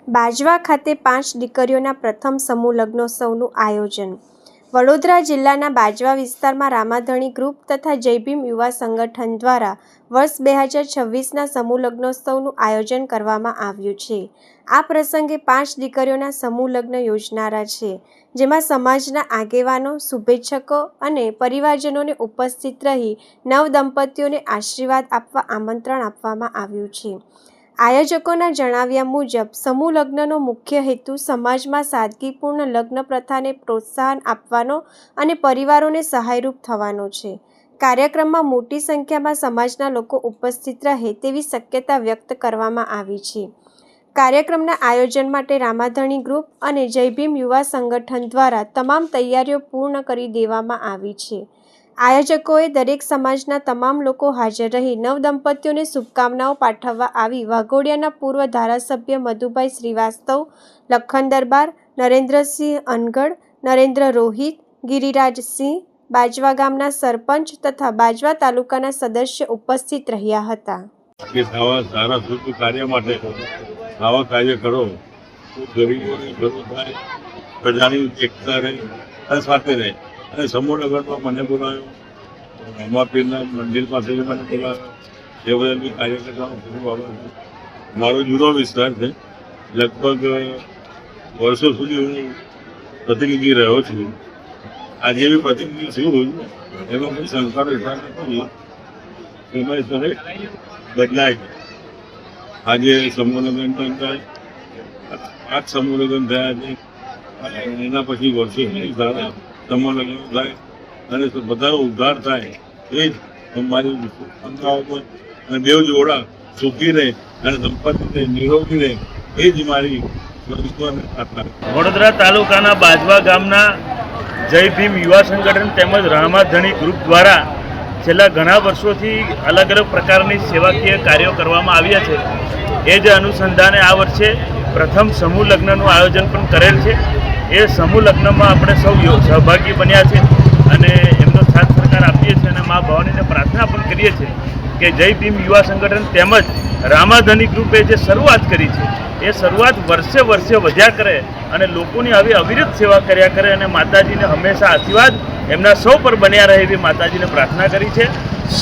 બાજવા ખાતે 5 દીકરીઓના પ્રથમ સમૂહ લગ્નોત્સવનું આયોજન। વડોદરા જિલ્લાના બાજવા વિસ્તારમાં રામાધણી ગ્રુપ તથા જય ભીમ યુવા સંગઠન દ્વારા વર્ષ 2026ના સમૂહ લગ્નોત્સવનું આયોજન કરવામાં આવ્યું છે। આ પ્રસંગે 5 દીકરીઓના સમૂહ લગ્ન યોજનારા છે, જેમાં સમાજના આગેવાનો, શુભેચ્છકો અને પરિવારજનોને ઉપસ્થિત રહી નવદંપતીઓને આશીર્વાદ આપવા આમંત્રણ આપવામાં આવ્યું છે। આયોજકોના જણાવ્યા મુજબ સમૂહ લગ્નનો મુખ્ય હેતુ સમાજમાં સાદગીપૂર્ણ લગ્ન પ્રથાને પ્રોત્સાહન આપવાનો અને પરિવારોને સહાયરૂપ થવાનો છે। કાર્યક્રમમાં મોટી સંખ્યામાં સમાજના લોકો ઉપસ્થિત રહે તેવી શક્યતા વ્યક્ત કરવામાં આવી છે। કાર્યક્રમના આયોજન માટે રામાધણી ગ્રુપ અને જય ભીમ યુવા સંગઠન દ્વારા તમામ તૈયારીઓ પૂર્ણ કરી દેવામાં આવી છે। આયોજકોએ દરેક સમાજના તમામ લોકો હાજર રહી નવદંપતીઓને શુભકામનાઓ પાઠવવા આવી વાઘોડિયાના પૂર્વ ધારાસભ્ય મધુભાઈ શ્રીવાસ્તવ, લખન દરબાર, નરેન્દ્રસિંહ અનગઢ, નરેન્દ્ર રોહિત, ગિરિરાજસિંહ, બાજવા ગામના સરપંચ તથા બાજવા તાલુકાના સદસ્ય ઉપસ્થિત રહ્યા હતા। સારા શુભ કાર્ય માટે આવા કાર્ય કરો તો ગરીબોને ભલું થાય, પ્રજાની એકતા રહે અને સાથે રહે। અને સમૂહ લગ્નમાં મને બોલાવ્યો, રમાપીરના મંદિર પાસે મને બોલાવ્યો, એ બધા બી કાર્ય કરવાનો ખૂબ આભાર। મારો જુદો વિસ્તાર છે, લગભગ વર્ષો સુધી હું પ્રતિનિધિ રહ્યો છું। આજે બી પ્રતિનિધિ છું, એમાં કોઈ સંસ્કારો વિસ્તાર નથી, એમાં સમય બદલાય। આજે સમૂહ લગ્ન પણ થાય, 5 સમૂહ લગ્ન થયા છે, એના પછી વર્ષો સુધી સારા સમૂહ લગ્ન થાય અને બધાનો ઉદ્ધાર થાય, એ જ મારી શુભકામનાઓ। અને દેવ જોડા સુખી રહે અને દંપતીને નિરોગી રહે, એ જ મારી પ્રાર્થના। વડોદરા તાલુકાના બાજવા ગામના જય ભીમ યુવા સંગઠન તેમજ રામાધણી ગ્રુપ દ્વારા છેલ્લા ઘણા વર્ષોથી અલગ અલગ પ્રકારની સેવાકીય કાર્યો કરવામાં આવ્યા છે। એ જ અનુસંધાને આ વર્ષે પ્રથમ સમૂહ લગ્નનું આયોજન પણ કરેલ છે। એ સમૂહ લગ્નમાં આપણે સૌ સહભાગી બન્યા છે અને એમનો સાથ સહકાર આપીએ છીએ અને મા ભવાનીને પ્રાર્થના પણ કરીએ છીએ કે જય ભીમ યુવા સંગઠન તેમજ રામાધણી ગ્રુપે જે શરૂઆત કરી છે એ શરૂઆત વર્ષે વર્ષે વધ્યા કરે અને લોકોની આવી અવિરત સેવા કર્યા કરે અને માતાજીને હંમેશા આશીર્વાદ એમના સૌ પર બન્યા રહે એવી માતાજીને પ્રાર્થના કરી છે।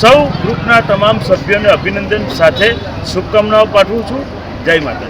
સૌ ગ્રુપના તમામ સભ્યોને અભિનંદન સાથે શુભકામનાઓ પાઠવું છું। જય માતાજી।